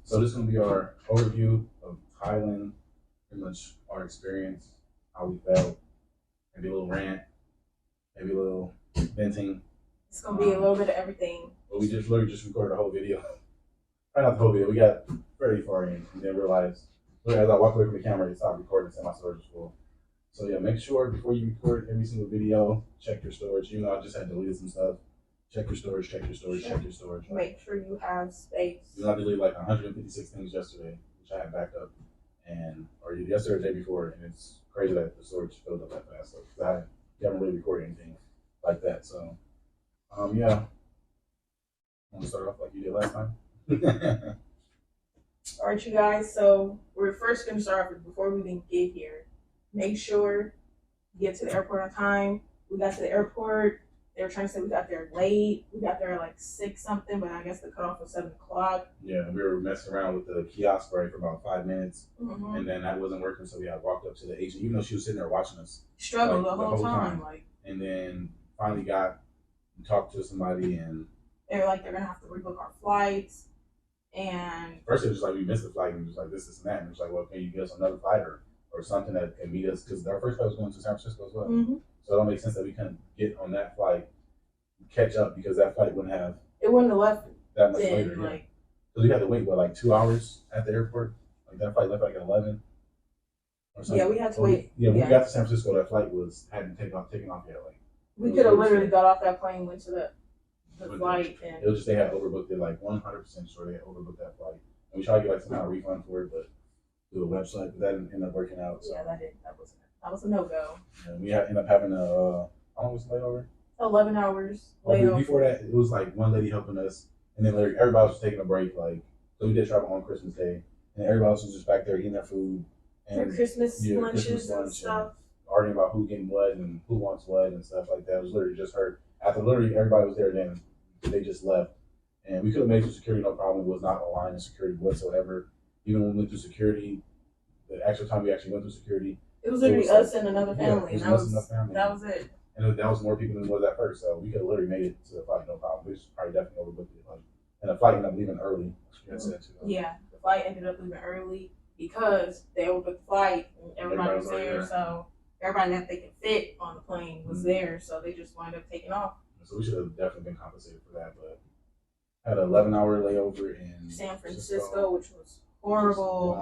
So this is gonna be our overview of Thailand, pretty much our experience, how we felt, maybe a little rant, maybe a little venting. It's gonna be a little bit of everything. But we just literally just recorded a whole video. Probably not the whole video. We got very far in and then realized as I walked away from the camera, it stopped recording, and my storage was full. So yeah, make sure before you record every single video, check your storage. Even though I just had deleted some stuff, check your storage, check your storage, check your storage. Make sure you have space. You know, I deleted like 156 things yesterday, which I had backed up, or yesterday or the day before, and it's crazy that the storage filled up that fast. So I haven't really recorded anything like that. So, yeah, want to start off like you did last time? All right, you guys. So we're first gonna start off with before we even get here. Make sure you get to the airport on time. We got to the airport. They were trying to say we got there late. We got there at like 6 something, but I guess the cutoff was 7 o'clock. Yeah, we were messing around with the kiosk for about 5 minutes, and then that wasn't working. So we had walked up to the agent, even though she was sitting there watching us. Struggled the whole time. And then finally got and talked to somebody, and they were like, they're gonna have to rebook our flights. And first it was just like we missed the flight, and it was like this and that, and it was like, well, can you give us another flight or something that can meet us, because our first flight was going to San Francisco as well. So it don't make sense that we couldn't get on that flight, catch up, because that flight wouldn't have left that much later. Because we had to wait like 2 hours at the airport. Like that flight left like at 11 or something. Yeah, we had to wait. Yeah, when we got to San Francisco, that flight hadn't taken off yet. Like we could have literally got off that plane, went to the flight, and it was just they had overbooked it, like 100% sure they had overbooked that flight, and we tried to get like some kind of refund for it, but through a website, but that didn't end up working out. So. Yeah, that was a no-go. And we ended up having how long was the layover? 11 hours. Layover. Before that, it was like one lady helping us, and then like, everybody was taking a break. Like, so we did travel on Christmas Day, and everybody else was just back there eating their food and for Christmas lunches and stuff, arguing about who getting what and who wants what and stuff like that. It was literally just her. After literally everybody was there, then they just left, and we could have made it through security, no problem. It was not a line of security whatsoever. Even when we went through security, the actual time we actually went through security, it was literally us and another family. Yeah, that was it. And that was more people than it was at first, so we could have literally made it to the flight, no problem. We just probably definitely overbooked it. Like, and the flight ended up leaving early. Yeah, the flight ended up leaving early because they overbooked the flight and everybody was there. So everybody that they could fit on the plane was there, so they just wound up taking off. So we should have definitely been compensated for that, but had an 11-hour layover in San Francisco, which was horrible.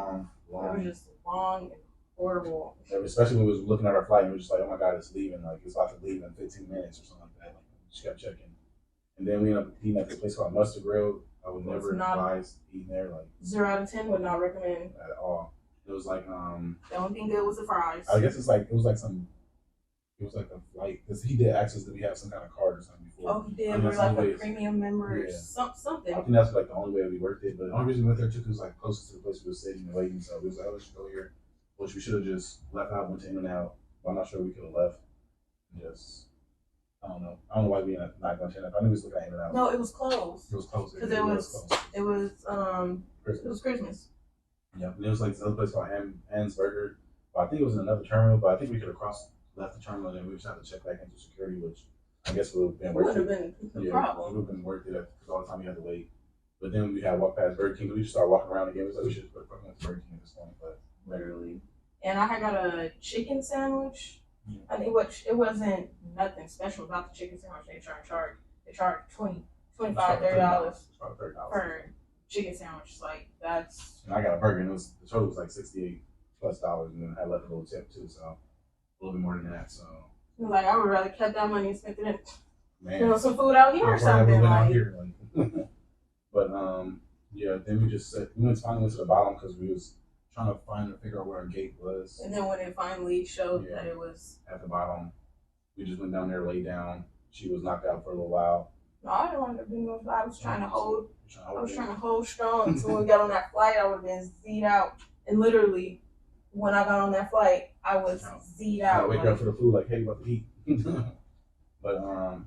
Long. It was just long and horrible. Especially when we was looking at our flight, and we were just like, oh my God, it's leaving. Like, it's about to leave in 15 minutes or something like that. Like, we just kept checking. And then we ended up eating at this place called Mustard Grill. I would never advise eating there. Like 0 out of 10 would not recommend at all. It was like the only thing good was the fries. I guess it was like a flight, because he did ask us that we have some kind of card or something before. Oh, he did. We're like a premium member or something. I think that's like the only way we worked it. But the only reason we went there too, because it was like closest to the place we were sitting and waiting. So we was like, oh, let's go here. Which we should have just left out, went to In-N-Out. But I'm not sure we could have left. I don't know why we ended up not going to In-N-Out. I knew we was looking at In-N-Out. No, it was closed. It was closed. Because it was Christmas. Yeah, and it was like this other place called Ann's Burger. But I think it was in another terminal. But I think we could have left the terminal, and then we just had to check back into security, which I guess would have been worth it. Would have been the problem. It would have been worth it because all the time we had to wait. But then we had walked past Burger King. We just started walking around again. We was like, we should just put Burger King at this point, but literally. And I had got a chicken sandwich. Yeah. I think it wasn't nothing special about the chicken sandwich. They charged $25, $30 per chicken sandwich. Like that's. And I got a burger, and the total was like $68+, and then I left a little tip too, so a little bit more than that. So. Like I would rather kept that money and spent it in some food out here or something. But yeah, then we finally went to the bottom because we was trying to figure out where our gate was. And then when it finally showed that it was at the bottom, we just went down there, laid down. She was knocked out for a little while. No, I didn't want to be moved. I was trying to hold. I was trying to hold strong. So when we got on that flight, I would have been Z'd out. And literally, when I got on that flight, I was Z'd out. I wake up for the food, like, hey, you about to eat? But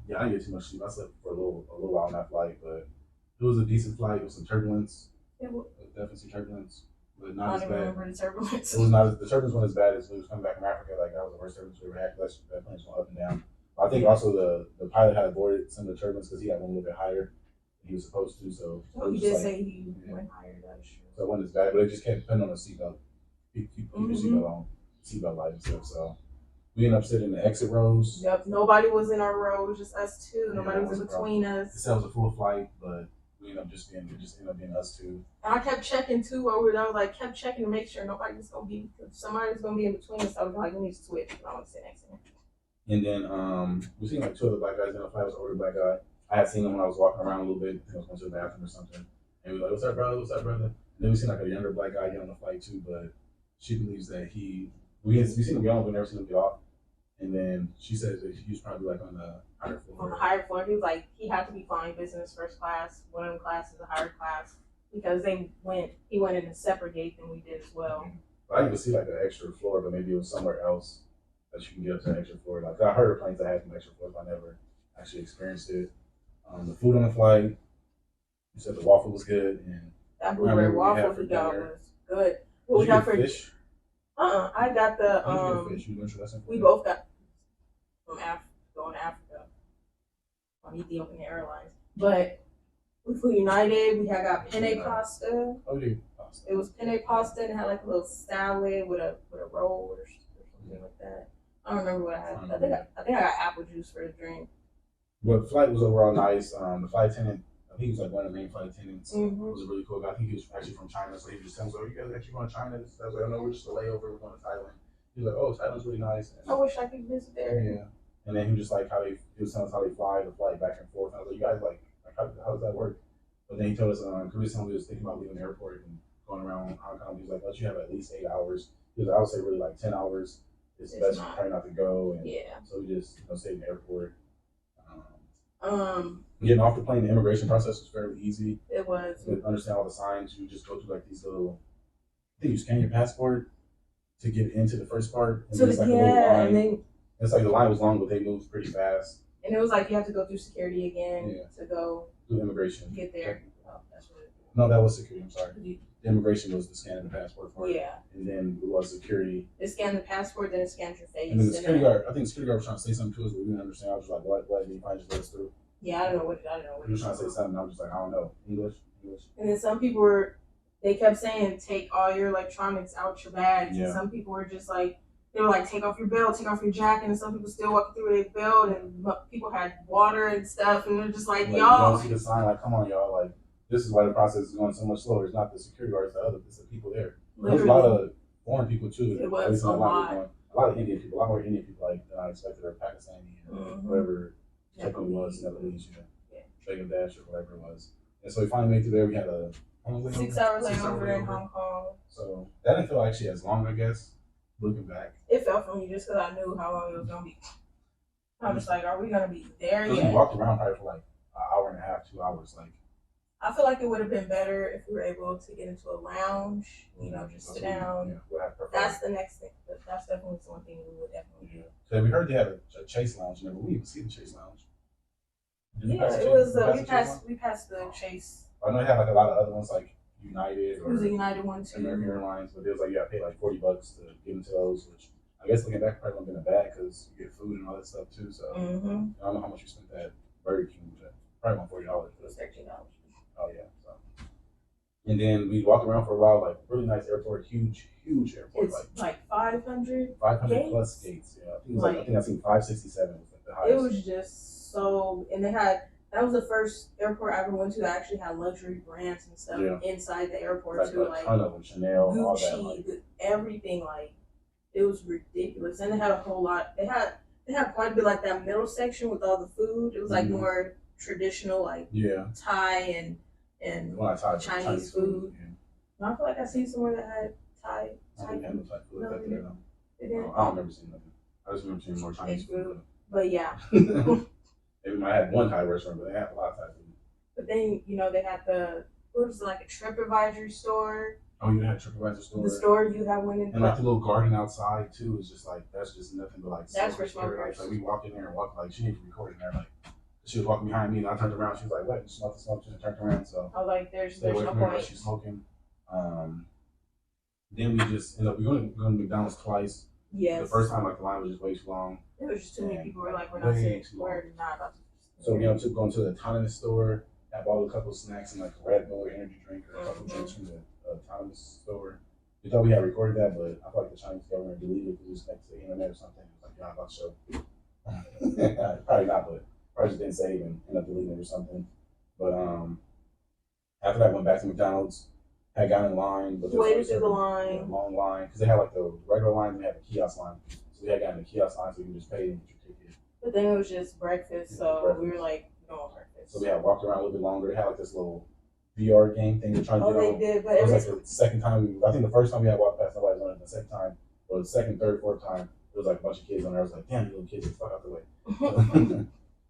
yeah, I didn't get too much sleep. I slept for a little while on that flight, but it was a decent flight. It was some turbulence. It was definitely some turbulence, but not as bad. Remember the turbulence. It was not. The turbulence wasn't as bad as we was coming back from Africa. Like that was the worst turbulence we ever had. That plane was going up and down. I think also the pilot had avoided some of the turbulence because he had one a little bit higher, he was supposed to. So Oh, he did say he went higher. That's true. So it wasn't as bad, but it just kept depending on the seatbelt. Keep your seatbelt on, seatbelt light and stuff. So we ended up sitting in the exit rows. Yep, nobody was in our row. It was just us two. Nobody was in between us. It said it was a full flight, but we ended up being us two. And I kept checking too while we were there. I was like, kept checking to make sure nobody was gonna be, if somebody was gonna be in between us. I was like, we need to switch. I want to sit next to him. And then we seen like two other black guys in the flight. Was an older black guy. I had seen him when I was walking around a little bit. I think I was going to the bathroom or something. And we were like, "What's up, brother? What's up, brother?" And then we seen like a younger black guy get on the flight too, but she believes that we seen him get on, but never seen him get off. And then she says that he was probably like on the higher floor. On the higher floor, he was like, he had to be flying business first class. One of the classes, a higher class, because he went in a separate gate than we did as well. But I didn't even see like an extra floor, but maybe it was somewhere else that you can get up to an extra floor. Like I heard of planes that had some extra floors, but I never actually experienced it. The food on the flight, you said the waffle was good, and that blueberry waffle we got was good. What we got for fish? I got the fish. We both got from going to Africa on Ethiopian Airlines, but we flew United. We had got penne pasta. Oh, yeah. It was penne pasta and had like a little salad with a roll or something like that. I don't remember what I had. I think I got apple juice for the drink. But the flight was overall nice. The flight attendant, I think he was like one of the main flight attendants. Was a really cool guy. I think he was actually from China, so he was just telling us, "Oh, you guys actually going to China?" I was like, "Oh no, we're just a layover. We're going to Thailand." He was like, "Oh, Thailand's really nice." And I wish I could visit there. Yeah. And then he was just like he was telling us how they fly the flight back and forth. And I was like, "You guys like how does that work?" But then he told us, because he was thinking about leaving the airport and going around Hong Kong. He was like, "Let you have at least 8 hours." He was like, "I would say really like 10 hours. It's best try not to go." And so we just stayed in the airport. Getting off the plane, the immigration process was fairly easy. It was. To understand all the signs, you just go through like these little. I think you scan your passport to get into the first part. And so it's like a little line. And then it's like the line was long, but they moved pretty fast. And it was like you have to go through security again to go through immigration. Get there. Oh, that's what it was. No, that was security. I'm sorry. The immigration was the scanning the passport part. Yeah. And then it was security. It scanned the passport, then it scanned your face. And then the security guard, I think the security guard was trying to say something to us, but we didn't understand. I was like, what? Did he probably just let us through? Yeah, I don't know what. He was trying to say something. I was just like, I don't know. English. And then some people they kept saying, take all your electronics out your bags. Yeah. And some people were just like, they were like, take off your belt, take off your jacket. And some people still walking through with their belt, and people had water and stuff. And they're just like, y'all. You don't see the sign, like, come on, y'all. Like, this is why the process is going so much slower. It's not the security guards, it's the people there. There's a lot of foreign people, too. It was a lot. A lot of Indian people, a lot more Indian people like than I expected, or Pakistani, whatever it was, Nepalese, Bangladesh, or whatever it was. And so we finally made it there. We had a 6 hours layover in Hong Kong. So that didn't feel actually as long, I guess, looking back. It felt for me just because I knew how long it was going to be. I was like, are we going to be there yet? We walked around probably for like an hour and a half, 2 hours. Like, I feel like it would have been better if we were able to get into a lounge, just sit down. That's the next thing. That's definitely one thing we would definitely do. So we heard they had a Chase Lounge, and we even see the Chase Lounge. It was. We passed the Chase. I know they had like a lot of other ones, like United. It was a United one too. American Airlines, but it was like you got to pay like $40 to get into those, which I guess looking back probably wouldn't have been bad because you get food and all that stuff too. So I don't know how much you spent that Burger King, but probably about $40. It was $13. Oh yeah. So. And then we walked around for a while, like really nice airport, huge airport. It's like 500 plus gates. Yeah, I think I've seen 567 was like the highest. It was just so, and that was the first airport I ever went to that actually had luxury brands and stuff inside the airport too. Like a ton of them, Chanel, Gucci, all that. Like, everything. Like it was ridiculous, and they had a whole lot. They had quite a bit like that middle section with all the food. It was like more traditional, like Thai and Chinese food. Yeah. I feel like I seen somewhere that had Thai food. No, I don't remember seeing nothing. I just remember seeing more Chinese food. But yeah. Maybe we might have one Thai restaurant, but they had a lot of Thai food. But then, they had like a TripAdvisor store. Oh, you had a TripAdvisor store? The store you had went in. And like the little garden outside too is just like, that's just nothing but like. That's for smokers. Like we walked in there and walked, like she didn't record in there, like. She was walking behind me, and I turned around. She was like, "What? You smell the smoke?" She turned around. So I was like, "There's no point." She's smoking. Then we just ended up going to McDonald's twice. Yes. The first time, like the line was just way too long. It was just too many people. We're like, we're not about to. So we ended up going to the autonomous store. I bought a couple of snacks and like a Red Bull or energy drink or a couple of drinks from the Thomas store. We thought we had recorded that, but I feel like the Chinese government deleted it because it was next to the internet or something. It was like, you're not about to show. Probably not, but probably just didn't save and ended up deleting it or something. But after that, I went back to McDonald's. Had gotten in line, but there was Waited through the line. long line because they had like the regular line and they had the kiosk line. So we had gotten the kiosk line so you can just pay and get your ticket. But then it was just breakfast, so we were like, no breakfast. So we had walked around a little bit longer. They had like this little VR game thing they're trying to get on. They did, but it was like the second time. I think the first time we had walked past, nobody was on it. The second time, or the second, third, fourth time, there was like a bunch of kids on there. I was like, damn, you little kids, get the fuck out the way.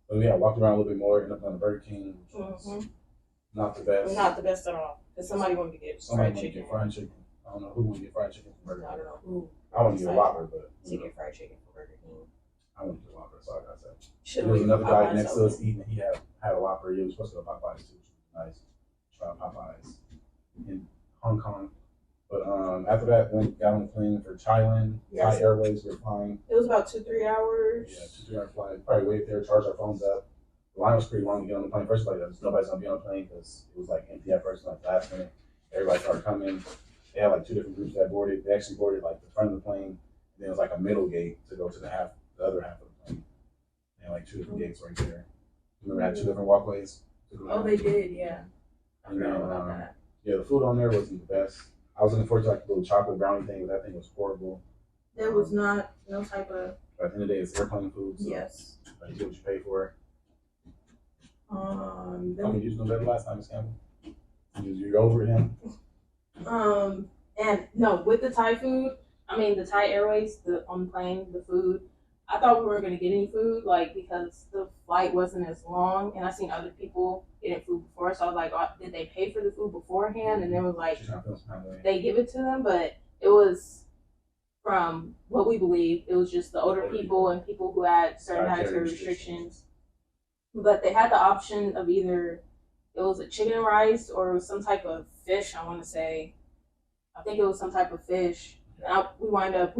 But we had walked around a little bit more, ended up on the Burger King, which was not the best. Not the best at all. Because somebody wanted to get fried chicken. I don't know who would get fried chicken from Burger King. I don't know who. I want to get a Whopper, but to get fried chicken from Burger King. I want to get a Whopper, so I got that. There was another guy next to us eating. He had a Whopper. He was supposed to go to Popeyes too, which was nice. Try Popeyes in Hong Kong. But after that, got on the plane for Thailand. Yes. Thai Airways. We're flying. It was about 2-3 hours. Yeah, 2-3 hour flight. Probably waited there, charged our phones up. The line was pretty long to get on the plane. First, like nobody's gonna be on the plane because it was like empty at first, like last minute. Everybody started coming. They had like two different groups that boarded. They actually boarded like the front of the plane, and then it was like a middle gate to go to the other half of the plane. And like two different gates right there. Remember, had two different walkways. Oh, they did, yeah. I And forgot about that. Yeah, the food on there wasn't the best. I was looking forward to like the little chocolate brownie thing, but that thing was horrible. There was no type of. At the end of the day, it's airplane food. So yes. You get what you pay for. I mean, you just know better last time, Miss Campbell. You're over him. And no, with the Thai food, the Thai Airways, on the plane, the food, I thought we weren't going to get any food, like, because the flight wasn't as long, and I seen other people getting food before, so I was like, oh, did they pay for the food beforehand? And then it was like, they give it to them, but it was, from what we believe, it was just the older people and people who had certain dietary restrictions. But they had the option of either, it was a chicken and rice, or it was some type of fish, I want to say. I think it was some type of fish. And we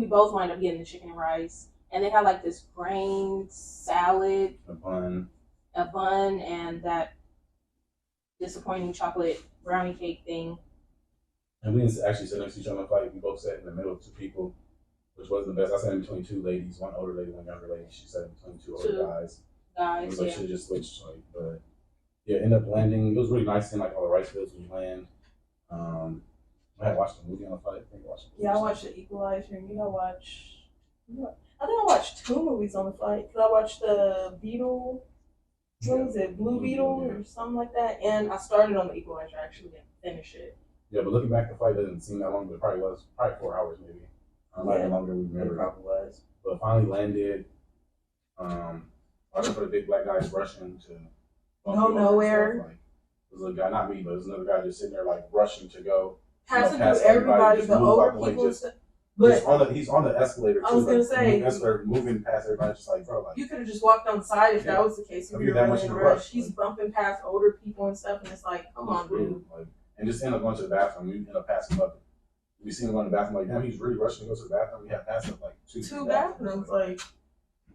both wind up getting the chicken and rice. And they had like this grain salad, a bun, and that disappointing chocolate brownie cake thing. And we didn't actually sit next to each other on the flight. We both sat in the middle of two people, which wasn't the best. I sat in between two ladies, one older lady, one younger lady. She sat in between two older guys. It was like should have just switched, like, but yeah, ended up landing. It was really nice seeing like all the rice fields when you land. I had watched the movie on the flight. I watched The Equalizer, and I think I watched 2 movies on the flight. Cause I watched the Beetle, what was it, Blue Beetle or something like that, and I started on The Equalizer. I actually didn't finish it. Yeah, but looking back, the flight doesn't seem that long, but it probably was 4 hours maybe. Might be longer than we remember. It probably was. But finally landed. I remember the big black guys rushing to go nowhere. Like, there was a guy, not me, but there's another guy just sitting there like rushing to go. Passing through everybody, the older people. He's on the escalator too. I was gonna say, the escalator moving past everybody, just like, bro, like, you could have just walked on the side if that was the case. If you're really in a rush, he's bumping past older people and stuff, and it's like, come on, dude. Like, and just end up going to the bathroom. We end up passing up. We seen him go in the bathroom, like, damn, he's really rushing to go to the bathroom. We had passed up like two bathrooms. Like,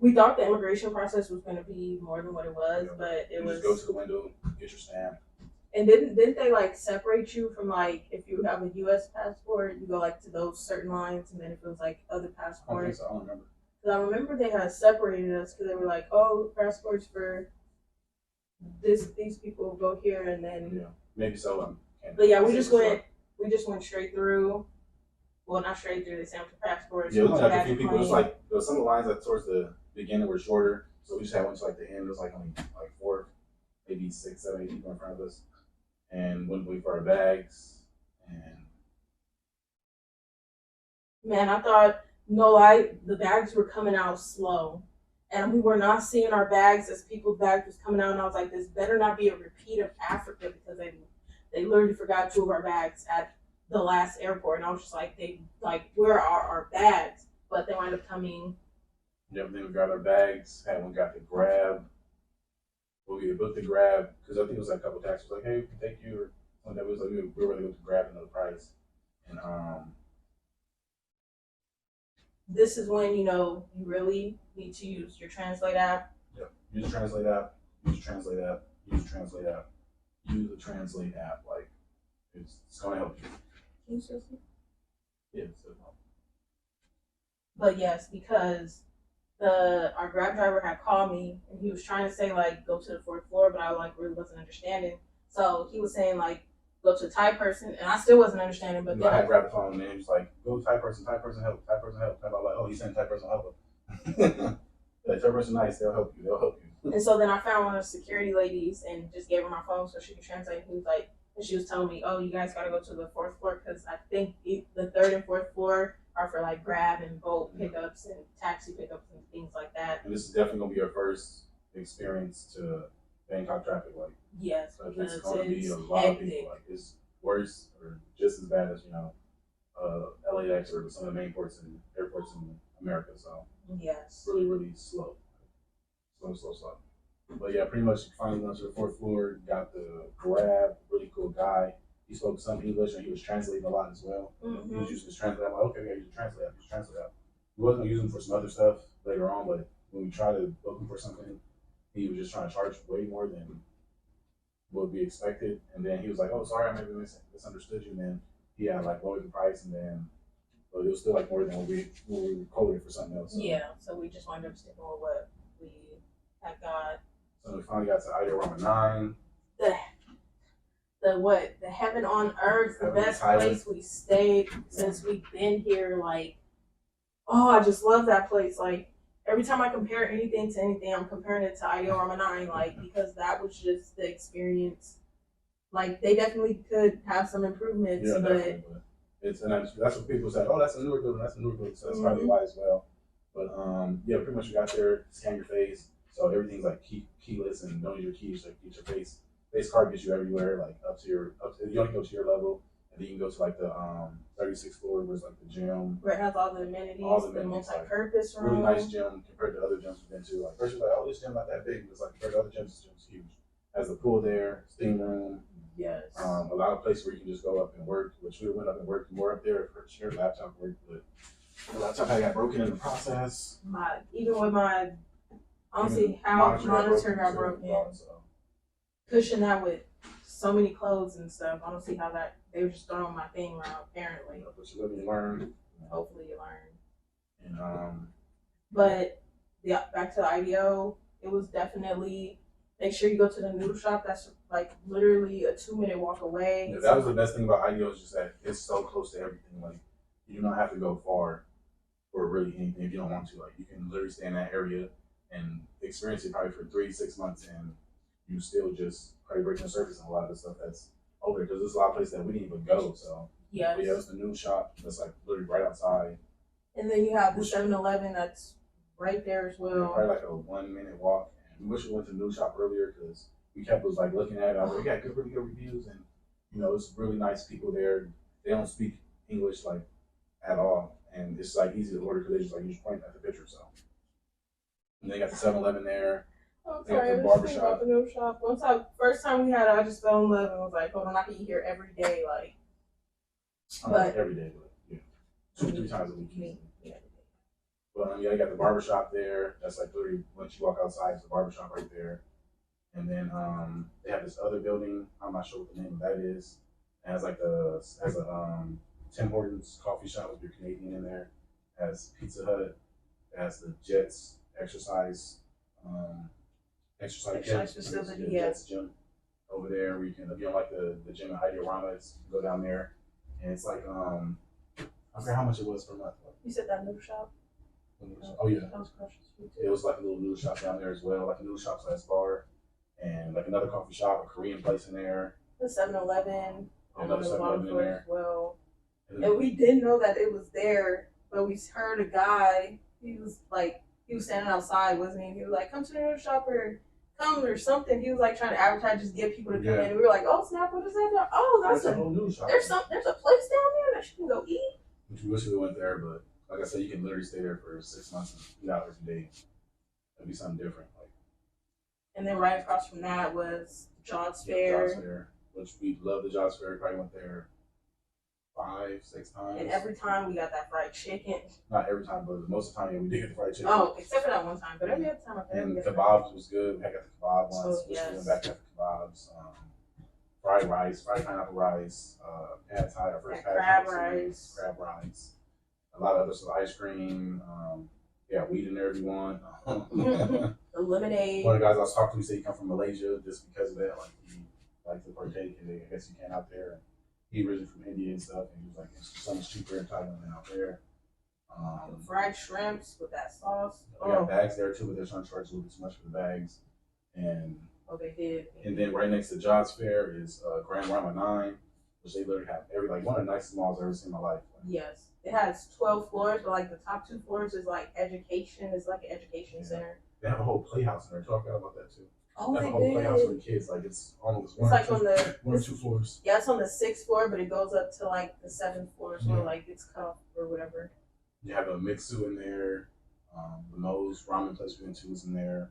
we thought the immigration process was going to be more than what it was, but it was. Just go to the window, get your stamp. And didn't they like separate you from like if you have a U.S. passport, you go like to those certain lines, and then if it was like other passports. I don't remember. Because I remember they had separated us because they were like, oh, passports for these people go here, and then maybe so. But yeah, we just went straight through. Well, not straight through. They stamped the passports. Yeah, it was like a few people. It was like there was some of the lines that towards the beginning were shorter, so we just had one to like the end. It was like only like 4, maybe 6, 7, 8 people in front of us, and went wait for our bags. And man, I thought the bags were coming out slow, and we were not seeing our bags as people's bags was coming out. And I was like, this better not be a repeat of Africa because they literally forgot 2 of our bags at the last airport, and I was just like, where are our bags? But they wound up coming. Yep, then we got our bags. Had one got the Grab. Well, we booked the Grab because I think it was like a couple of taxis like, hey, we can take you, or something. That was like we were really going to Grab another price. And this is when you really need to use your Translate app. Yep, use the Translate app. Use the Translate app. Use the Translate app. use the Translate app. Like, it's gonna help you. Can you still see? Yeah, so But yes, because our Grab driver had called me and he was trying to say like go to the fourth floor, but I like really wasn't understanding. So he was saying like go to a Thai person, and I still wasn't understanding. But then I had grabbed the phone and he was like, "Go Thai person help, Thai person help." And I'm like, "Oh, he's saying Thai person help." Like, Thai person nice, they'll help you. They'll help you. And so then I found one of the security ladies and just gave her my phone so she could translate. And he was like, and she was telling me, "Oh, you guys got to go to the fourth floor because I think the third and fourth floor are for like Grab and Bolt pickups and taxi pickups and things like that." And this is definitely gonna be your first experience to Bangkok traffic. Like, yes, like because it's gonna be a lot hectic. of people. Like, it's worse or just as bad as LAX or some of the main ports and airports in America. So yes, really, really slow. Slow. But yeah, pretty much finally went to the fourth floor, got the Grab, really cool guy. He spoke some English and he was translating a lot as well. Mm-hmm. He was using his translator. I'm like, okay, yeah, use the translator. He wasn't gonna use him for some other stuff later on, but when we tried to book him for something, he was just trying to charge way more than would be expected. And then he was like, "Oh, sorry, I maybe misunderstood you." And then he had like lowered the price, and then but it was still like more than what we quoted for something else. So. Yeah, so we just wound up sticking with what we had got. So we finally got to Idiorama 9. The heaven on earth, the best place we stayed since we've been here. Like, oh, I just love that place. Like, every time I compare anything to anything, I'm comparing it to Idiorama 9, like, because that was just the experience. Like, they definitely could have some improvements, Yeah, but definitely. But that's what people say. Oh, that's a newer building. So that's probably why as well. But yeah, pretty much you got there, scan your face. So everything's like keyless and don't use your keys. Like, get your face card gets you everywhere. Like you only go to your level, and then you can go to like the 36th floor, where it's like the gym. Where it has all the amenities, the multi-purpose room. Really nice gym compared to other gyms we've been to. Like, first you're like, oh, this gym's not that big, but it's like compared to other gyms, this gym's huge. Has a pool there, steam room. Yes. A lot of places where you can just go up and work, which we went up and worked more up there for sure. Laptop work, but the laptop had got broken in the process. Even with my, I don't see how monitor got broken. So. Pushing that with so many clothes and stuff, I don't see how that they were just throwing my thing around. Apparently, but you live and you learn. Hopefully, you learn. And but yeah, back to the IDO, it was definitely. Make sure you go to the noodle shop. That's like literally a 2-minute walk away. Yeah, that was the best thing about IDO is just that it's so close to everything. Like, you do not have to go far for really anything if you don't want to. Like, you can literally stay in that area and experience it probably for 3 to 6 months, and you still just probably breaking the surface on a lot of the stuff that's over there because there's a lot of places that we didn't even go. So yes. But yeah, it's the noodle shop that's like literally right outside. And then you have the 7-Eleven that's right there as well. Yeah, probably like a 1-minute walk. We wish we went to the news shop earlier because we kept was like looking at it. I was like, we got really good reviews, and it's really nice people there. They don't speak English like at all, and it's like easy to order because they just like you just point at the picture. So, and they got the 7-Eleven there. I'm sorry, the barbershop. The noodle shop. First time we had it, I just fell in love and was like, hold on, I can eat here every day, like. But every day, but yeah, 2-3 times a week. Yeah. But yeah, I got the barbershop there. That's like literally once you walk outside, it's the barbershop right there. And then they have this other building. I'm not sure what the name of that is. It has like a Tim Hortons coffee shop if you're Canadian in there. It has Pizza Hut. It has the Jets exercise facility. Jets gym over there where you can, if you don't like the gym at Idiorama, go down there. And it's like I forget how much it was per month. You said that noodle shop? Oh yeah, it was like a little noodle shop down there as well, like a noodle shop / bar, and like another coffee shop, a Korean place in there. The 7-Eleven, another 7-Eleven in there as well. And we didn't know that it was there, but we heard a guy. He was standing outside, wasn't he? And he was like, "Come to the noodle shop or come or something." He was like trying to advertise, just get people to come in. And we were like, "Oh snap! What is that? Oh, that's a whole noodle shop. There's a place down there that you can go eat." Which we wish we went there, but. Like I said, you can literally stay there for 6 months and $3 a day. That'd be something different. And then right across from that was Jobs Fair. Jobs Fair, which we love the Jobs Fair. Probably went there 5-6 times. And every time we got that fried chicken. Not every time, but most of the time, yeah, we did get the fried chicken. Oh, except for that one time. But every other time I And the kebabs was good. We got the kebab once. Oh, Wish yes. we went back to the kebabs. fried rice, fried pineapple rice, pad thai, our first pad crab thai, rice. crab rice, a lot of other stuff, ice cream. Yeah, weed in there if you want. The lemonade. One of the guys I was talking to, he said he come from Malaysia just because of that. Like he likes to partake, and I guess you can out there. He originally from India and stuff, and he was like, it's so much cheaper in Thailand than out there. Fried shrimps with that sauce. They got bags there too, but they're trying to charge a little bit too much for the bags. And they did. And then right next to John's Fair is Grand Rama 9, which they literally have one of the nicest malls I've ever seen in my life. Yes. It has 12 floors, but like the top 2 floors is like education. It's like an education center. They have a whole playhouse in there. Talk about that too. Oh, they have a whole playhouse for the kids. Like it's almost one or two floors. Yeah, it's on the 6th floor, but it goes up to like the 7th floor, so like it's cut off or whatever. You have a Mixu in there. The Moe's ramen place we went to is in there.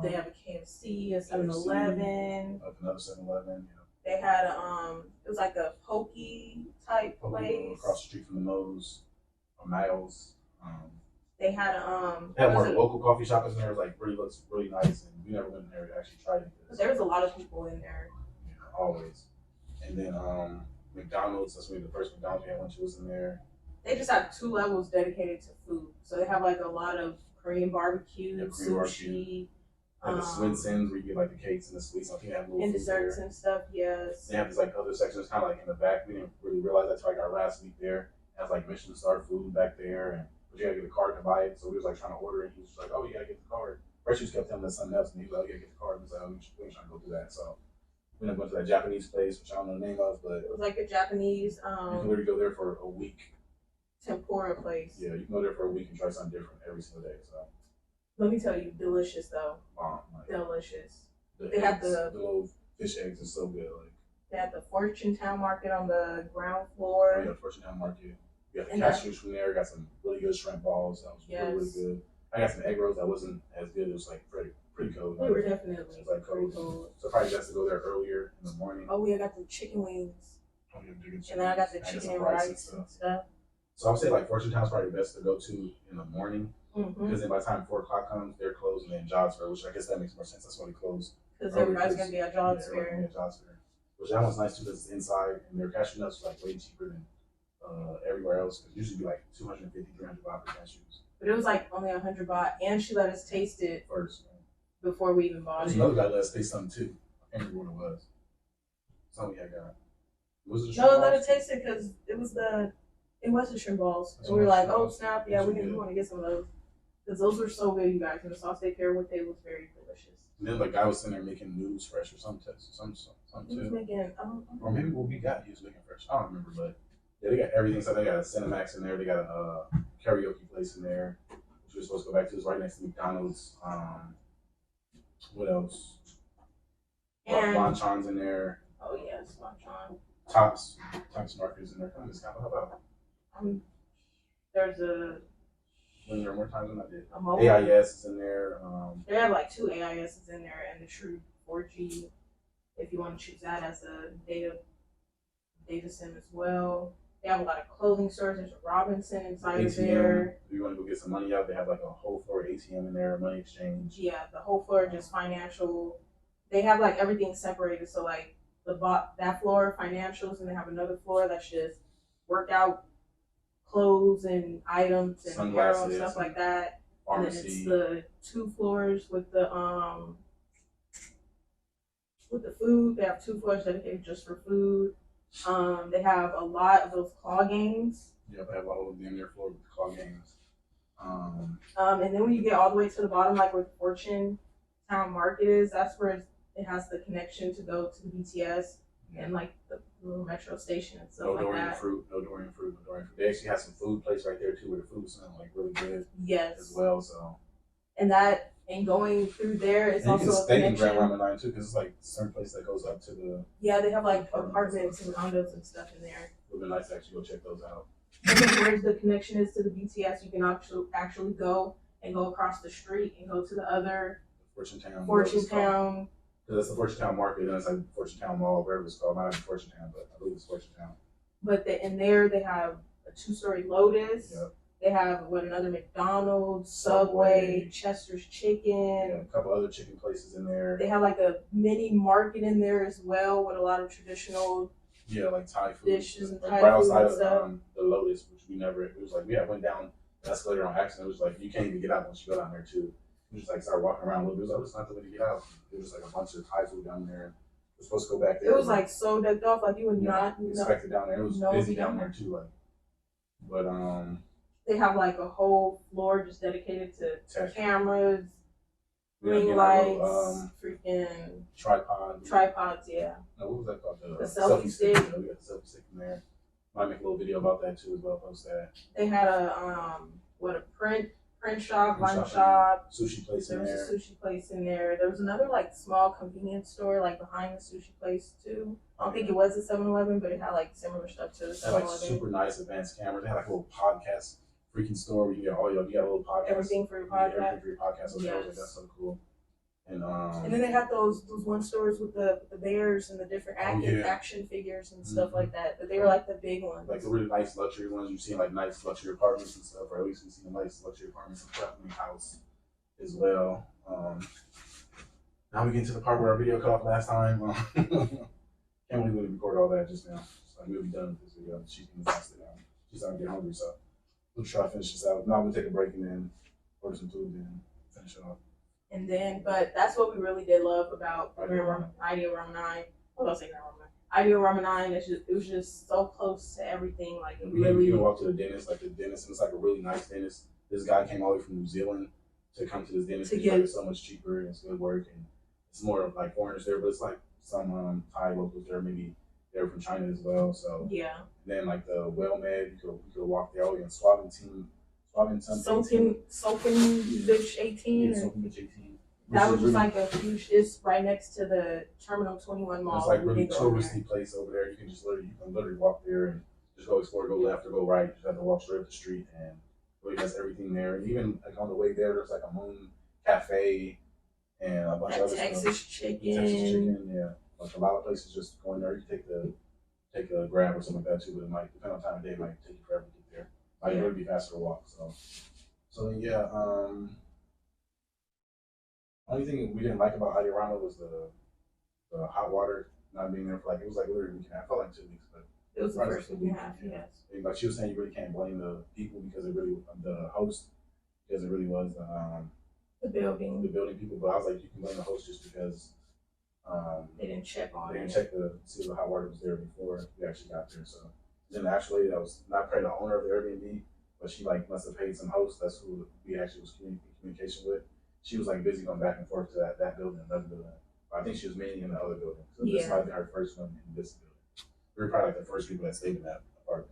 They have a KFC, a 7-Eleven. Another 7-Eleven. They had it was like a poke type place across the street from the Moe's or Miles. They had more local coffee shops in there. It was like looks really nice, and we never went in there to actually try it. There was a lot of people in there. Yeah, always. And then McDonald's. That's maybe the first McDonald's we went to was in there. They just have 2 levels dedicated to food, so they have like a lot of Korean barbecue, sushi. And the Swensons where you get like the cakes and the sweets. I think they have little and desserts there. And stuff. Yes. They have this like other sections kind of like in the back. We didn't really realize that until like our last week there. It has like Michelin star food back there, and but you gotta get a card to buy it. So we was like trying to order it. He was like, "Oh, you gotta get the card." First, he just kept telling us something else, and he was like, "Oh, you gotta get the card." And we was like, "Oh, we ain't trying to go through that." So we ended up going to that Japanese place, which I don't know the name of, but it was like a Japanese. You can literally go there for a week. Tempura place. Yeah, you can go there for a week and try something different every single day. So let me tell you, delicious though. Delicious. They have the little fish eggs are so good. Like they have the Fortune Town Market on the ground floor. Yeah, Fortune Town Market. You got the cashews from there. Got some really good shrimp balls. That was really good. I got some egg rolls that wasn't as good. It was like pretty cold. They were definitely like cold. So probably just to go there earlier in the morning. Oh, I got the chicken wings. And then I got the chicken and rice and stuff. So I would say like Fortune Town is probably best to go to in the morning. Because then by the time 4 o'clock comes, they're closed, and then Jobs Fair, which I guess that makes more sense. That's why they close. Because everybody's going to be at Jobs Fair. Which that one's nice too because it's inside, and their cashew nuts are like way cheaper than everywhere else. Because usually be like 250, 300 baht for cashews. But it was like only 100 baht, and she let us taste it first before we even bought it. Another guy let us taste something too. I can't remember what it was. Something we had got. Was it let us taste it because it was the shrimp balls. And we were like, oh snap, yeah, we want to get some of those. Because those were so good, you guys. And the sauce they paired with it was very delicious. And then the guy was sitting there making noodles fresh or something too. He was making, or maybe what we got, he was making fresh. I don't remember, but yeah, they got everything. So they got a Cinemax in there. They got a karaoke place in there, which we're supposed to go back to. It's right next to McDonald's. What else? Lanchan's in there. Oh yes, Lanchan. Tops Market's in there. Come on, this kind of about. There's a. Was there more times than I did? AIS is in there. They have like 2 AISs in there and the True 4G, if you want to choose that as a data sim as well. They have a lot of clothing stores. There's a Robinson inside of there. If you want to go get some money out, they have like a whole floor ATM in there, money exchange. Yeah, the whole floor just financial. They have like everything separated. So like that floor financials, and they have another floor that's just workout clothes and items and apparel and stuff like that. Pharmacy. And then it's the 2 floors with the food. They have 2 floors dedicated just for food. They have a lot of those claw games. Yeah, they have all of them in their floor with the claw games. And then when you get all the way to the bottom, like where the Fortune Town Market is, that's where it has the connection to go to the BTS and like the little metro station and stuff like that. No Dorian fruit. They actually have some food place right there too, where the food smells like really good. Yes. As well, so. And going through there is also a connection. You can stay in Grand Rama 9 too, because it's like a certain place that goes up to the. Yeah, they have like apartments and condos and stuff in there. It would be nice to actually go check those out. And then where the connection is to the BTS, you can actually go across the street and go to the other Fortune Town. Town. That's the Fortune Town Market, and it's like Fortune Town Mall, wherever it's called. Not even Fortune Town, but I believe it's Fortune Town. But in there they have a 2-story Lotus. Yep. They have another McDonald's, Subway, Chester's Chicken. Yeah, a couple other chicken places in there. They have like a mini market in there as well with a lot of traditional like Thai food dishes and Thai right food outside and stuff. of the Lotus, which we never. It was like we went down the escalator on accident. It was like you can't even get out once you go down there too. We just like started walking around a little bit. It was like, it's not the way to get out. It was like a bunch of Thai food down there. We're supposed to go back there. It was like so decked off, like you would not expect it down there. It was busy down there too, like. But they have like a whole floor just dedicated to cameras, ring lights, freaking tripods. Yeah. No, what was that called? The selfie stick. We got the selfie stick in there. Might make a little video about that too as well. Post that. They had a print shop, wine shop, sushi place in there. There was a sushi place in there. There was another like small convenience store like behind the sushi place too. I don't think it was a 7-Eleven, but it had like similar stuff to the 7-Eleven. Like super nice advanced cameras. They had like a little podcast freaking store where you get all you got a little podcast. Everything for your podcast. Everything for your podcast. Yes. That's so cool. And then they had those one stores with the bears and the different action figures and stuff like that. But they were like the big ones. Like the really nice luxury ones. You've seen like nice luxury apartments and stuff, or at least we've seen nice luxury apartments in the house as well. Now we get to the part where our video cut off last time. Can't believe we recorded all that just now. So we'll be done with this video. She's gonna sit down. She's starting to get hungry, so we'll try to finish this out. Now we'll take a break and then order some food and finish it off. And then, but that's what we really did love about Ideal Ramen 9. What was I saying? Ideal Ramen 9. It was just so close to everything. Like we even walked to the dentist. Like the dentist, and it's like a really nice dentist. This guy came all the way from New Zealand to come to this dentist. It's so much cheaper and it's good work, and it's more of like foreigners there, but it's like some Thai locals there. Maybe they're from China as well. So yeah. And then like the Well Med, you could walk there all the way in Soaking Beach 18. Soaking Beach 18. That was just like a huge. It's right next to the Terminal 21 mall. It's like really touristy place over there. You can literally walk there and just go explore, go left or go right. You just have to walk straight up the street and really has everything there. And even like on the way there, there's like a Moon Cafe and a bunch of other Texas chicken. Texas chicken, yeah. Like a lot of places just going there. You can take a grab or something like that too, but it might depend on time of day. It might take you forever to get there. It would be faster to walk. So yeah. Only thing we didn't like about Adirama was the hot water not being there for it was like literally a week and a half. I felt like 2 weeks, but it was the first week and a half. Yes. And like she was saying, you really can't blame the people because the host because it really was the building people. But I was like, you can blame the host just because they didn't check to see if the hot water was there before we actually got there. So then the actual lady that was not probably the owner of the Airbnb, but she like must have paid some host. That's who we actually was in communication with. She was like busy going back and forth to that building, another building. But I think she was mainly in the other building. So this might be her first one in this building. We were probably like the first people that stayed in that apartment.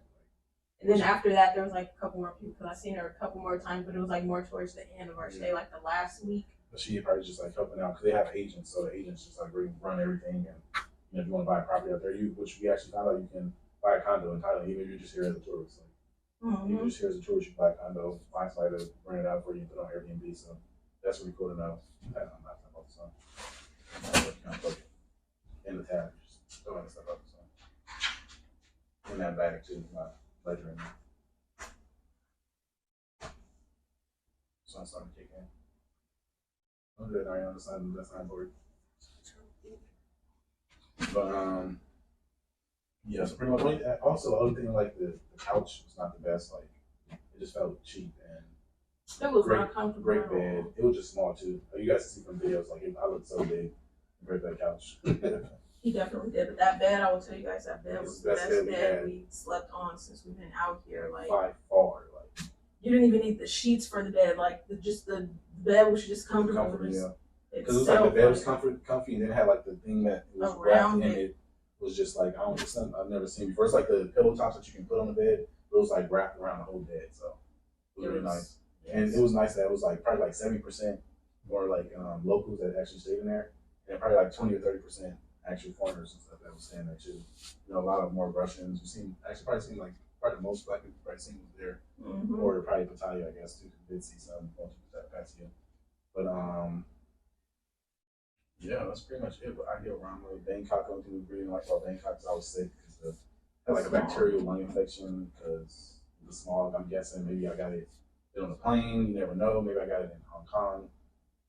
And then after that, there was like a couple more people because I seen her a couple more times, but it was like more towards the end of our stay, like the last week. But she probably just like helping out because they have agents, so the agents just like run everything. And if you want to buy a property out there, which we actually found out you can buy a condo in Thailand, even if you're just here as a tourist. Like, you're just here as a tourist, you buy a condo, find somebody to rent it out for you and put it on Airbnb. So that's really cool to know. I'm not talking about the sun. In the tab, just throwing the stuff up. So in that bag too, my ledger in there. Sun's starting to kick in. I'm good. I understand the signboard. But yeah. So pretty much. Also, the other thing like the couch was not the best. Like it just felt cheap and. It was not comfortable. Great bed. It was just small too. You guys see from videos, like I looked so big compared to that couch. He definitely did. But that bed, I will tell you guys, that bed was the best bed we slept on since we've been out here. Like by far, like you didn't even need the sheets for the bed. Like the bed was just comfortable. Yeah. Because it was like the bed was comfy, and then it had like the thing that was wrapped in it was just like it's something I've never seen before. It's like the pillow tops that you can put on the bed, but it was like wrapped around the whole bed, so it was really nice. And it was nice that it was like probably like 70% more like locals that actually stayed in there, and probably like 20 or 30% actual foreigners and stuff that was staying there too. You know, a lot of more Russians. We probably seen like probably most black people probably seen was there, or probably Pattaya, I guess too. Did see some Pattaya, but yeah, that's pretty much it. But I get around with Bangkok. Only thing we really like about Bangkok is I was sick because I had like a bacterial lung infection because the smog. I'm guessing maybe I got it on the plane. You never know. Maybe I got it in Hong Kong.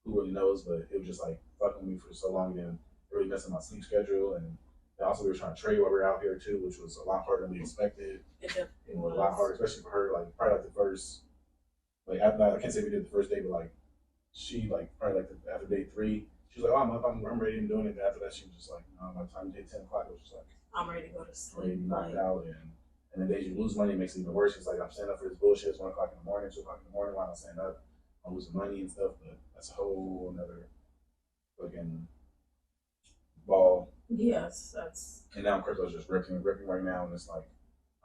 Who really knows? But it was just like fucking me for so long, and really messing my sleep schedule. And also we were trying to trade while we were out here too, which was a lot harder than we expected. It was a lot harder, especially for her. Like probably like the first, like after I can't say we did the first day, but like she like probably like after day 3, she was like, "Oh, I'm up, I'm ready and doing it." And after that, she was just like, "No, by the time day 10 o'clock, it was just like I'm ready to go to sleep. Ready knocked out, and then days you lose money, it makes it even worse. It's like I'm standing up for this bullshit. It's 1 o'clock in the morning, 2 o'clock in the morning. Why am I standing up? I'm losing money and stuff. But that's a whole another fucking ball. Yes, that's. And now crypto's just ripping right now, and it's like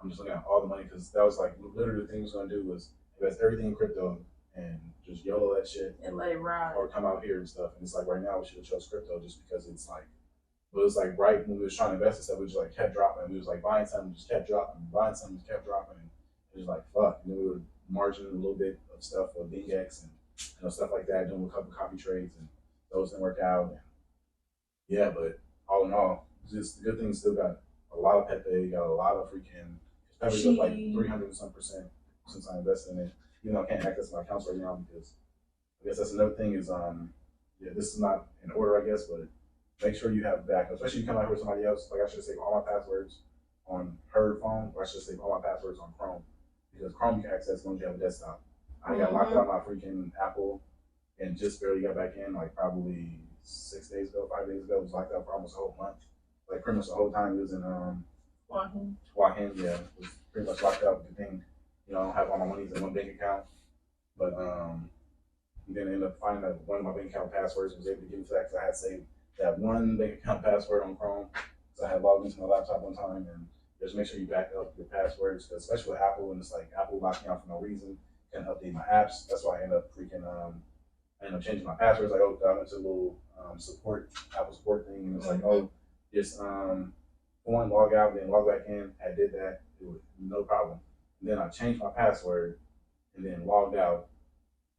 I'm just looking at all the money because that was like literally the thing I was gonna do was invest everything in crypto and just YOLO that shit and let it ride, or come out here and stuff. And it's like right now we should have chose crypto just because it's like. But it was like right when we was trying to invest and stuff, we just like kept dropping. We was like buying something, just kept dropping, buying something, just kept dropping. It was like fuck. And then we were margining a little bit of stuff for BingX and stuff like that, doing a couple copy trades, and those didn't work out. And yeah, but all in all, just the good things still got a lot of Pepe, got a lot of freaking. Pepe's up like 300 and some percent since I invested in it. Even though I can't access my accounts right now because I guess that's another thing is yeah, this is not in order I guess, but make sure you have backup, especially if you come out here with somebody else. Like I should save all my passwords on her phone, or I should save all my passwords on Chrome because Chrome you can access as long as you have a desktop. I got locked out my freaking Apple and just barely got back in, like probably 6 days ago, 5 days ago. It was locked out for almost a whole month. Like pretty much the whole time it was in Hua Hin, yeah, it was pretty much locked out. Good thing, you know, I don't have all my monies in one bank account, but then I ended up finding that one of my bank account passwords was able to give me that because I had saved that one bank account password on Chrome. So I had logged into my laptop one time and just make sure you back up your passwords, because especially with Apple, and it's like Apple locked me out for no reason, can't update my apps. That's why I ended up I ended up changing my passwords. Like, oh, I went to a little Apple support thing, and it's like, oh, just one log out, then log back in. I did that, it was no problem. And then I changed my password, and then logged out,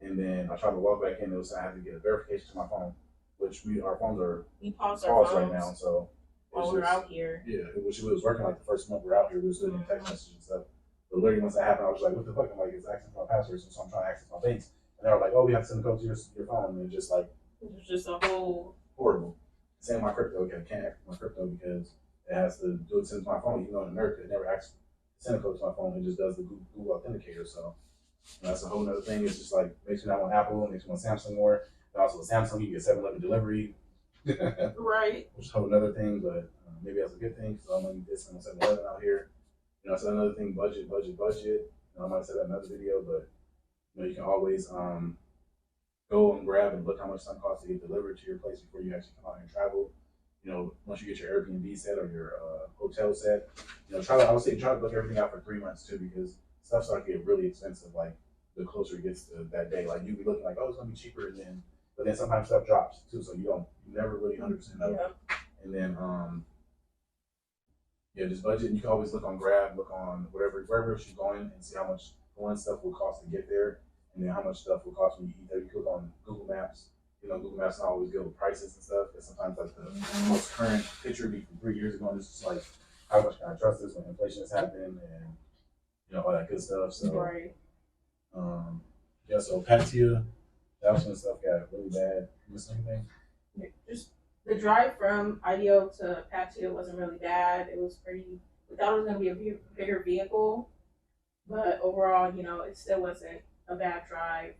and then I tried to log back in. It was I had to get a verification to my phone, which our phones are paused right now, so while we're out here. Yeah, it was working like the first month we're out here. We were sending text messages and stuff. But literally once that happened, I was like, what the fuck? I'm like, it's access my passwords, so I'm trying to access my banks. And they were like, oh, we have to send the code to your phone. And it's just like, it was just a whole horrible. Same with my crypto. Okay, I can't access my crypto because it has to do it to my phone. Even though in America, it never actually send a code to my phone. It just does the Google Authenticator. So that's a whole other thing. It's just like, makes me not want Apple, makes me want Samsung more. And also with Samsung, you get 7-Eleven delivery. Right. Which is a whole other thing, but maybe that's a good thing because I'm only this on 7-Eleven out here. You know, it's another thing, budget. You know, I might have said that in another video, but you know, you can always go and grab and look how much something costs to get delivered to your place before you actually come out here and travel. You know, once you get your Airbnb set or your hotel set, you know, I would say try to look everything out for 3 months too, because stuff starts to get really expensive. Like the closer it gets to that day, like you be looking like, oh, it's gonna be cheaper, but then sometimes stuff drops too, so you never really 100% know. Yeah. And then yeah, just budget. And you can always look on Grab, look on wherever you're going, and see how much one stuff will cost to get there, and then how much stuff will cost when you eat there. You click on Google Maps. You know, Google Maps not always good with prices and stuff, because sometimes like the most current picture be from 3 years ago, and it's just like, how much can I trust this when inflation is happening and you know all that good stuff. So right. Yeah, so Patia, that was when stuff got really bad. You missed anything? Just the drive from IDO to Patia wasn't really bad. It was pretty. We thought it was going to be a bigger vehicle, but overall, you know, it still wasn't a bad drive.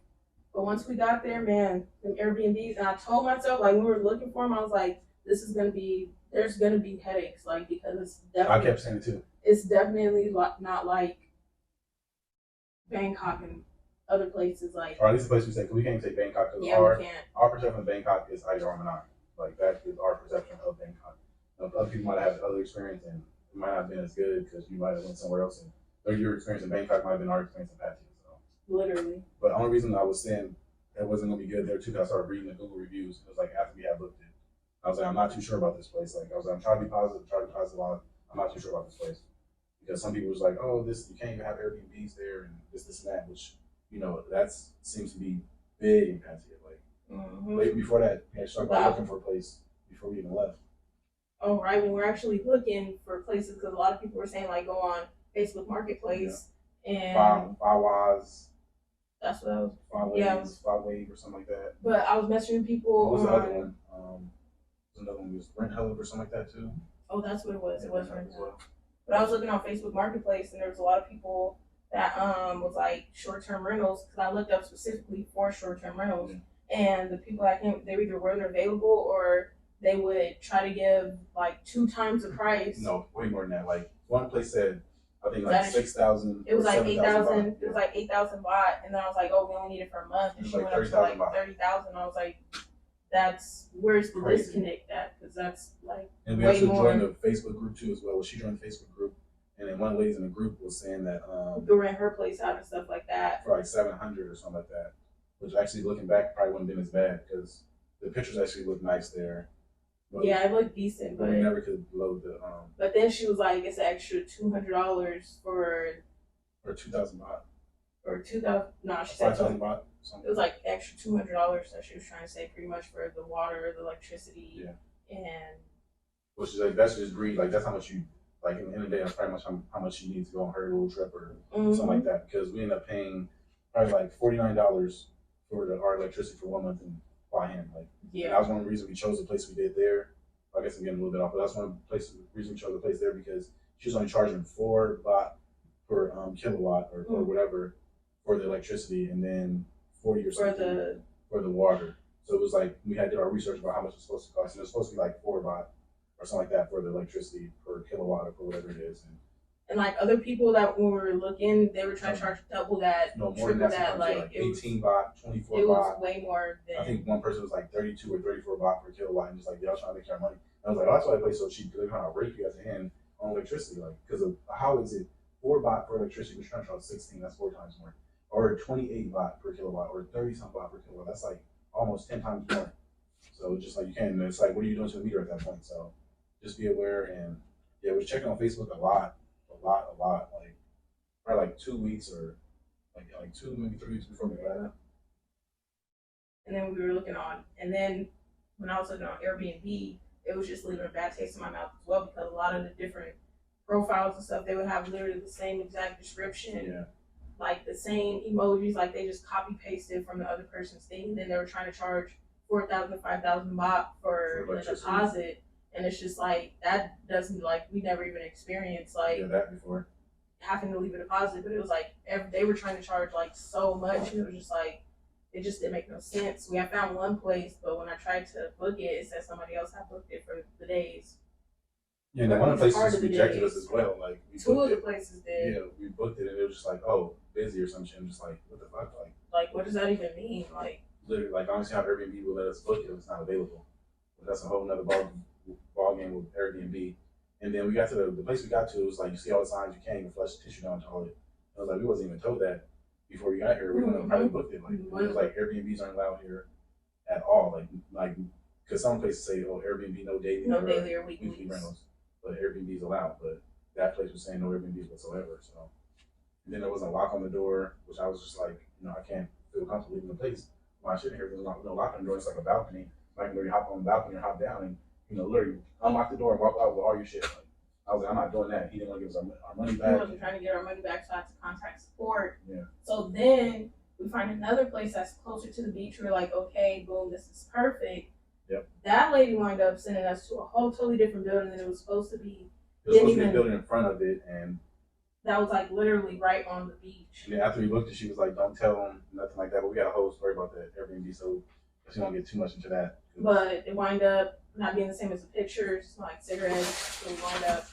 But once we got there, man, the Airbnbs, and I told myself, like, when we were looking for them, I was like, there's going to be headaches, like, because it's definitely. I kept saying it too. It's definitely not like Bangkok and other places, like. Or at least the place we say, because we can't say Bangkok, because our perception of Bangkok is either or not. Like, that is our perception of Bangkok. Other people might have had other experience, and it might not have been as good, because you might have went somewhere else, and your experience in Bangkok might have been our experience in Pattaya. Literally. But the only reason I was saying it wasn't going to be good there, too, because I started reading the Google reviews. It was like, after we had looked at it, I was like, I'm not too sure about this place. Like, I was like, I'm trying to be positive. I'm not too sure about this place. Because some people was like, oh, you can't even have Airbnbs there, and this and that, which, you know, that seems to be big in Pattaya. Like, way before that, we had started looking for a place before we even left. Oh, right. When we're actually looking for places, because a lot of people were saying, like, go on Facebook Marketplace and Fawas, that's what I was. Faways, Yeah, Fawave or something like that. but I was messaging people. What was the other one? There's another one was Rent Hub or something like that too. Oh, that's what it was. Yeah, It was Rent Hub Rent as Hub. well. But I was looking on Facebook Marketplace, and there was a lot of people that was like short-term rentals, because I looked up specifically for short-term rentals, and the people that came, they either weren't available or they would try to give like 2 times the price. No, way more than that. Like one place said, I think like 6,000. It was like 8,000. It was like 8,000 baht, and then I was like, oh, we only need it for a month, and she like went up to like 30,000. I was like, that's where's the crazy disconnect at? Because that's like and we way actually more. joined the Facebook group too as well. Well, she joined the Facebook group, and then one of the ladies in the group was saying that we could rent her place out and stuff like that for like 700 or something like that. Which actually looking back probably wouldn't have been as bad because the pictures actually look nice there. But yeah, it looked decent, but we never could load the. But then she was like, it's an extra $200 for. Or 2,000 baht. Or 2,000. No, she said 5,000 baht. It was like extra $200 that she was trying to say, pretty much for the water, the electricity, and. Which is like that's just greed. Like that's how much you like in the end of the day. That's probably how much you need to go on her little trip or something like that. Because we ended up paying probably like $49 for our electricity for 1 month and by hand. Like that was one of the reasons we chose the place we did there. I guess I'm getting a little bit off, but that's one of the reason we chose the place there because she was only charging 4 baht per kilowatt or whatever for the electricity, and then 40 or something for the water. So it was like we had to do our research about how much it's supposed to cost, and it was supposed to be like 4 baht or something like that for the electricity per kilowatt or for whatever it is. And like other people that when we were looking, they were trying to charge double that, no, more triple than that. Like 18 baht, 24 it baht. Was way more than. I think one person was like 32 or 34 baht per kilowatt, and just like y'all trying to make your money. And I was like, oh, that's why I play so cheap, because they're trying to rape you at the end on electricity, like because of how is it 4 baht for electricity? We're trying to charge 16. That's 4 times more, or 28 baht per kilowatt, or 30 some baht per kilowatt. That's like almost 10 times more. So it's just like you can't. It's like, what are you doing to the meter at that point? So just be aware. And yeah, we're checking on Facebook a lot. Like probably like 2 weeks or like 2 maybe 3 weeks before we got out. And then we were looking on, and then when I was looking on Airbnb, it was just leaving a bad taste in my mouth as well, because a lot of the different profiles and stuff, they would have literally the same exact description, like the same emojis, like they just copy pasted from the other person's thing. And then they were trying to charge 4,000, 5,000 baht for the deposit, and it's just like that doesn't, like, we never even experienced like that before having to leave a deposit, but it was like they were trying to charge like so much, and it was just like it just didn't make no sense. We had found one place, but when I tried to book it, it said somebody else had booked it for the days. Yeah, and one of the places rejected us as well. Like we 2 of the places did. Yeah, we booked it, and it was just like, oh, busy or some shit. I'm just like, what the fuck? Like, what does that even mean? Like, literally, like, I don't see how Airbnb will let us book it if it's not available. But that's a whole nother ball game with Airbnb. And then we got to the place we got to. It was like you see all the signs, you can't even flush the tissue down the toilet. I was like, we wasn't even told that before we got here. We wouldn't have probably booked it. Like it was like Airbnbs aren't allowed here at all. Like because some places say, oh, Airbnb no daily or weekly rentals, but Airbnb is allowed. But that place was saying no Airbnbs whatsoever. So and then there wasn't a lock on the door, which I was just like, I can't feel comfortable leaving the place. When I shouldn't hear there's no lock on the door. It's like a balcony. I can literally hop on the balcony or hop down and literally unlock the door and walk out with all your shit. Like, I was like, I'm not doing that. He didn't want to give us our money back. He wasn't trying to get our money back, so I had to contact support. Yeah. So then we find another place that's closer to the beach. We're like, okay, boom, this is perfect. Yep. That lady wound up sending us to a whole totally different building than it was supposed to be. It was supposed to be a building in front of it, and that was like literally right on the beach. And then after we looked at it, she was like, don't tell them, nothing like that. But we got a whole story about that Airbnb, so she won't get too much into that. But it wound up not being the same as the pictures, like cigarettes. So we wound up